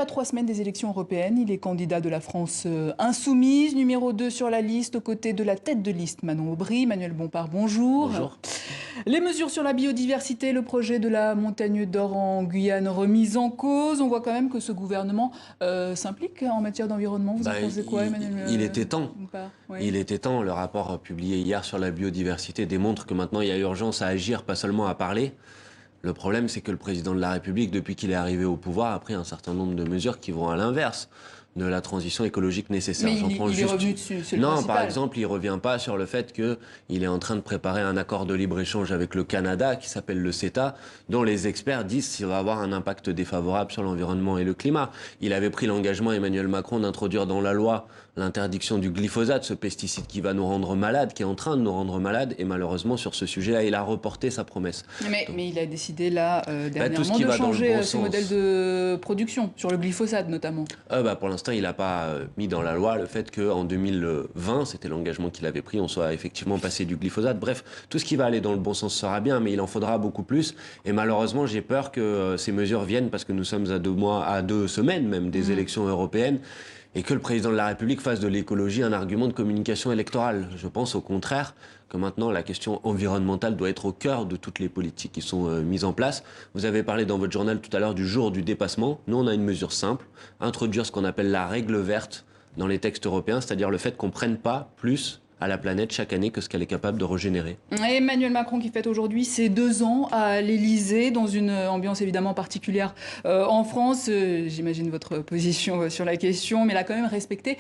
À 3 semaines des élections européennes, il est candidat de la France insoumise, numéro 2 sur la liste, aux côtés de la tête de liste Manon Aubry. Manuel Bompard, bonjour. Bonjour. Les mesures sur la biodiversité, le projet de la montagne d'or en Guyane remis en cause. On voit quand même que ce gouvernement s'implique en matière d'environnement. Vous en pensez quoi, Emmanuel Il était temps. Bompard? Oui. Il était temps. Le rapport publié hier sur la biodiversité démontre que maintenant il y a urgence à agir, pas seulement à parler. Le problème, c'est que le président de la République, depuis qu'il est arrivé au pouvoir, a pris un certain nombre de mesures qui vont à l'inverse de la transition écologique nécessaire. Mais il est revenu dessus, c'est le Non, principal. par exemple, il ne revient pas sur le fait qu'il est en train de préparer un accord de libre-échange avec le Canada qui s'appelle le CETA, dont les experts disent qu'il va avoir un impact défavorable sur l'environnement et le climat. Il avait pris l'engagement, Emmanuel Macron, d'introduire dans la loi l'interdiction du glyphosate, ce pesticide qui va nous rendre malades, qui est en train de nous rendre malades. Et malheureusement, sur ce sujet-là, il a reporté sa promesse. Mais il a décidé là, dernièrement, tout ce qui de va dans le changer bon ses sens. modèles de production, sur le glyphosate notamment. Pour l'instant, il n'a pas mis dans la loi le fait qu'en 2020, c'était l'engagement qu'il avait pris, on soit effectivement passé du glyphosate. Bref, tout ce qui va aller dans le bon sens sera bien, mais il en faudra beaucoup plus. Et malheureusement, j'ai peur que ces mesures viennent parce que nous sommes à 2 semaines même des élections européennes. Et que le président de la République fasse de l'écologie un argument de communication électorale. Je pense au contraire que maintenant la question environnementale doit être au cœur de toutes les politiques qui sont mises en place. Vous avez parlé dans votre journal tout à l'heure du jour du dépassement. Nous, on a une mesure simple, introduire ce qu'on appelle la règle verte dans les textes européens, c'est-à-dire le fait qu'on ne prenne pas plus à la planète chaque année que ce qu'elle est capable de régénérer. Et Emmanuel Macron qui fête aujourd'hui ses 2 ans à l'Élysée, dans une ambiance évidemment particulière en France. J'imagine votre position sur la question, mais il a quand même respecté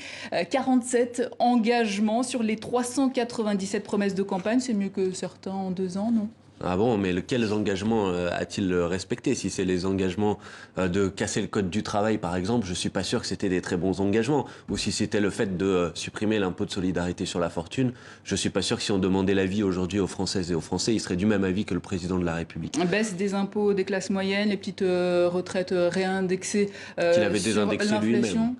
47 engagements sur les 397 promesses de campagne. C'est mieux que certains en 2 ans, non ? Ah bon, mais quels engagements a-t-il respecté? Si c'est les engagements de casser le code du travail, par exemple, je suis pas sûr que c'était des très bons engagements. Ou si c'était le fait de supprimer l'impôt de solidarité sur la fortune, je suis pas sûr que si on demandait l'avis aujourd'hui aux Françaises et aux Français, ils seraient du même avis que le président de la République. Baisse des impôts des classes moyennes, les petites retraites réindexées Qu'il avait sur désindexé l'inflation. lui-même.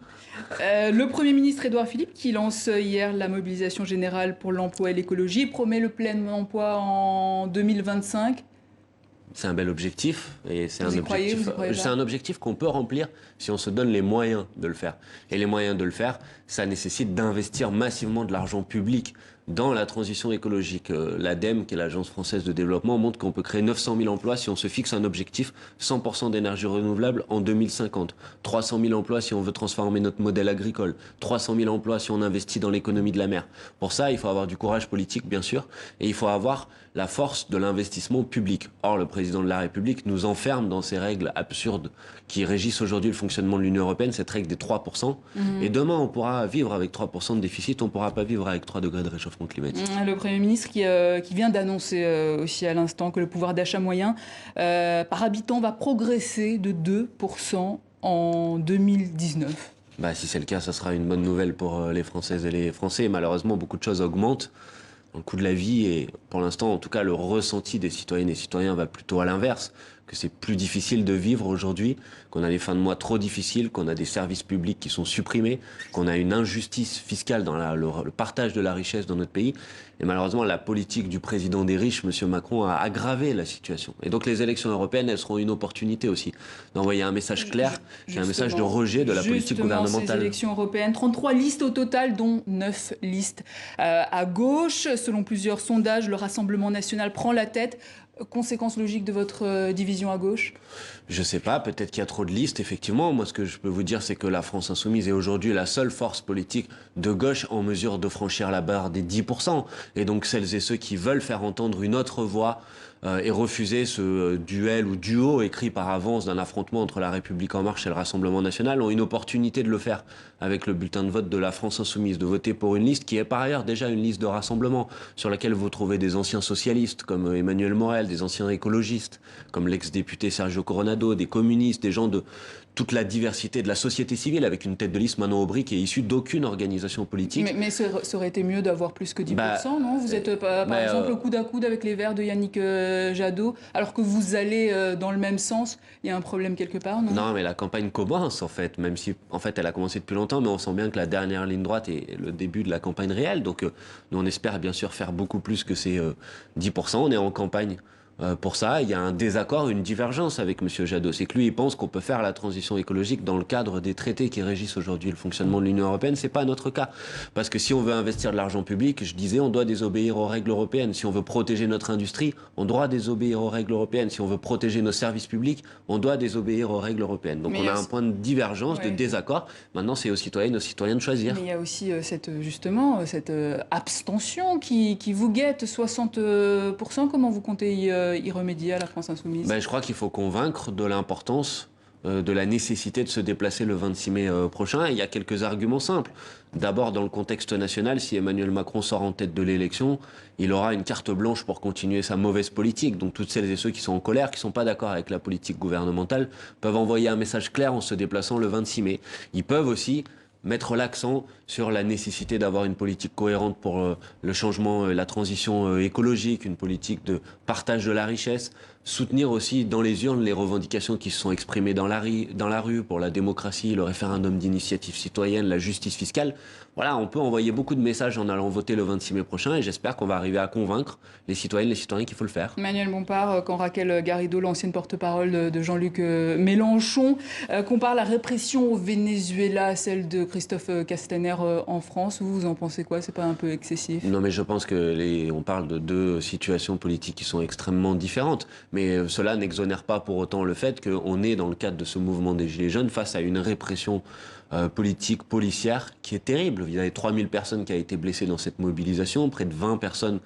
Le Premier ministre Édouard Philippe, qui lance hier la mobilisation générale pour l'emploi et l'écologie, promet le plein emploi en 2025. C'est un bel objectif et c'est Vous y croyez c'est un objectif qu'on peut remplir si on se donne les moyens de le faire. Et les moyens de le faire, ça nécessite d'investir massivement de l'argent public dans la transition écologique. L'ADEME, qui est l'Agence française de développement, montre qu'on peut créer 900 000 emplois si on se fixe un objectif 100% d'énergie renouvelable en 2050. 300 000 emplois si on veut transformer notre modèle agricole. 300 000 emplois si on investit dans l'économie de la mer. Pour ça, il faut avoir du courage politique, bien sûr, et il faut avoir la force de l'investissement public. Or, le président de la République nous enferme dans ces règles absurdes qui régissent aujourd'hui le fonctionnement de l'Union européenne, cette règle des 3%. Et demain, on pourra vivre avec 3% de déficit, on ne pourra pas vivre avec 3 degrés de réchauffement climatique. Le Premier ministre qui vient d'annoncer aussi à l'instant que le pouvoir d'achat moyen par habitant va progresser de 2% en 2019. Si c'est le cas, ça sera une bonne nouvelle pour les Françaises et les Français. Malheureusement, beaucoup de choses augmentent dans le coût de la vie et pour l'instant, en tout cas, le ressenti des citoyennes et citoyens va plutôt à l'inverse, que c'est plus difficile de vivre aujourd'hui, qu'on a des fins de mois trop difficiles, qu'on a des services publics qui sont supprimés, qu'on a une injustice fiscale dans le partage de la richesse dans notre pays. Et malheureusement, la politique du président des riches, M. Macron, a aggravé la situation. Et donc les élections européennes, elles seront une opportunité aussi d'envoyer un message clair, qui est un message de rejet de la politique gouvernementale. Ces élections européennes, 33 listes au total, dont 9 listes à gauche. Selon plusieurs sondages, le Rassemblement national prend la tête. Conséquence logique de votre division à gauche? Je sais pas, peut-être qu'il y a trop de listes, effectivement. Moi, ce que je peux vous dire, c'est que la France insoumise est aujourd'hui la seule force politique de gauche en mesure de franchir la barre des 10%. Et donc, celles et ceux qui veulent faire entendre une autre voix et refuser ce duel ou duo écrit par avance d'un affrontement entre la République En Marche et le Rassemblement National ont une opportunité de le faire avec le bulletin de vote de la France insoumise, de voter pour une liste qui est par ailleurs déjà une liste de rassemblement sur laquelle vous trouvez des anciens socialistes comme Emmanuel Morel, des anciens écologistes comme l'ex-député Sergio Coronado, des communistes, des gens de toute la diversité de la société civile avec une tête de liste Manon Aubry qui est issue d'aucune organisation politique. Mais ça aurait été mieux d'avoir plus que 10%, non? Vous êtes par exemple au coude à coude avec les Verts de Yannick Jadot, alors que vous allez dans le même sens. Il y a un problème quelque part, non? Non, mais la campagne commence en fait, même si en fait elle a commencé depuis longtemps, mais on sent bien que la dernière ligne droite est le début de la campagne réelle. Donc nous on espère bien sûr faire beaucoup plus que ces 10%. On est en campagne pour ça. Il y a un désaccord, une divergence avec M. Jadot. C'est que lui, il pense qu'on peut faire la transition écologique dans le cadre des traités qui régissent aujourd'hui le fonctionnement de l'Union européenne. C'est pas notre cas. Parce que si on veut investir de l'argent public, je disais, on doit désobéir aux règles européennes. Si on veut protéger notre industrie, on doit désobéir aux règles européennes. Si on veut protéger nos services publics, on doit désobéir aux règles européennes. Donc on a un point de divergence, de désaccord. Maintenant, c'est aux citoyennes, aux citoyens de choisir. Mais il y a aussi justement cette abstention qui vous guette, 60%. Comment vous comptez y remédier à la France insoumise? Je crois qu'il faut convaincre de l'importance, de la nécessité de se déplacer le 26 mai prochain. Et il y a quelques arguments simples. D'abord, dans le contexte national, si Emmanuel Macron sort en tête de l'élection, il aura une carte blanche pour continuer sa mauvaise politique. Donc toutes celles et ceux qui sont en colère, qui ne sont pas d'accord avec la politique gouvernementale, peuvent envoyer un message clair en se déplaçant le 26 mai. Ils peuvent aussi mettre l'accent sur la nécessité d'avoir une politique cohérente pour le changement, la transition écologique, une politique de partage de la richesse, soutenir aussi dans les urnes les revendications qui se sont exprimées dans la rue pour la démocratie, le référendum d'initiative citoyenne, la justice fiscale. Voilà, on peut envoyer beaucoup de messages en allant voter le 26 mai prochain et j'espère qu'on va arriver à convaincre les citoyennes et les citoyens qu'il faut le faire. Emmanuel Bompard, quand Raquel Garrido, l'ancienne porte-parole de Jean-Luc Mélenchon, compare la répression au Venezuela à celle de Christophe Castaner en France, vous en pensez quoi? C'est pas un peu excessif? Non, mais je pense que on parle de deux situations politiques qui sont extrêmement différentes. Mais cela n'exonère pas pour autant le fait qu'on est dans le cadre de ce mouvement des Gilets jaunes face à une répression politique, policière qui est terrible. Il y a 3000 personnes qui ont été blessées dans cette mobilisation, près de 20 personnes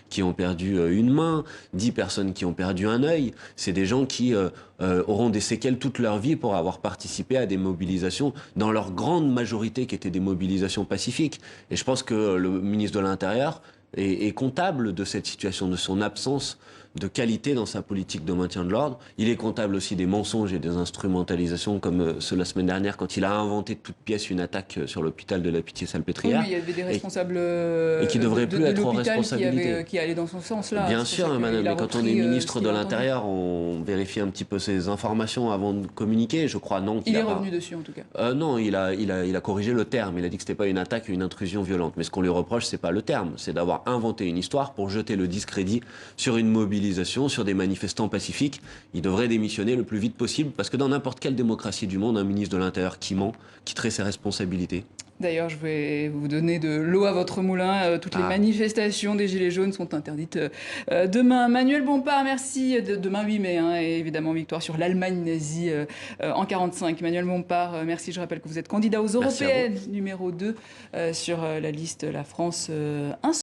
qui ont perdu une main, 10 personnes qui ont perdu un œil. C'est des gens qui auront des séquelles toute leur vie pour avoir participé à des mobilisations, dans leur grande majorité qui étaient des mobilisations pacifiques. Et je pense que le ministre de l'Intérieur est comptable de cette situation, de son absence de qualité dans sa politique de maintien de l'ordre. Il est comptable aussi des mensonges et des instrumentalisations comme ceux la semaine dernière quand il a inventé de toutes pièces une attaque sur l'hôpital de la Pitié-Salpêtrière. Oui, il y avait des responsables et qui ne devraient plus être en responsabilité. Qui allaient dans son sens là. Bien sûr, madame, mais quand on est ministre de l'Intérieur, on vérifie un petit peu ses informations avant de communiquer. Je crois non. Il est revenu dessus en tout cas. Non, il a corrigé le terme. Il a dit que c'était pas une attaque, une intrusion violente. Mais ce qu'on lui reproche, c'est pas le terme, c'est d'avoir inventé une histoire pour jeter le discrédit sur une mobilisation, sur des manifestants pacifiques. Il devrait démissionner le plus vite possible parce que dans n'importe quelle démocratie du monde, un ministre de l'Intérieur qui ment quitterait ses responsabilités. D'ailleurs, je vais vous donner de l'eau à votre moulin. Toutes les manifestations des Gilets jaunes sont interdites demain. Manuel Bompard, merci. Demain 8 mai, et évidemment, victoire sur l'Allemagne nazie en 1945. Manuel Bompard, merci. Je rappelle que vous êtes candidat aux européennes numéro 2 sur la liste La France Insoumise.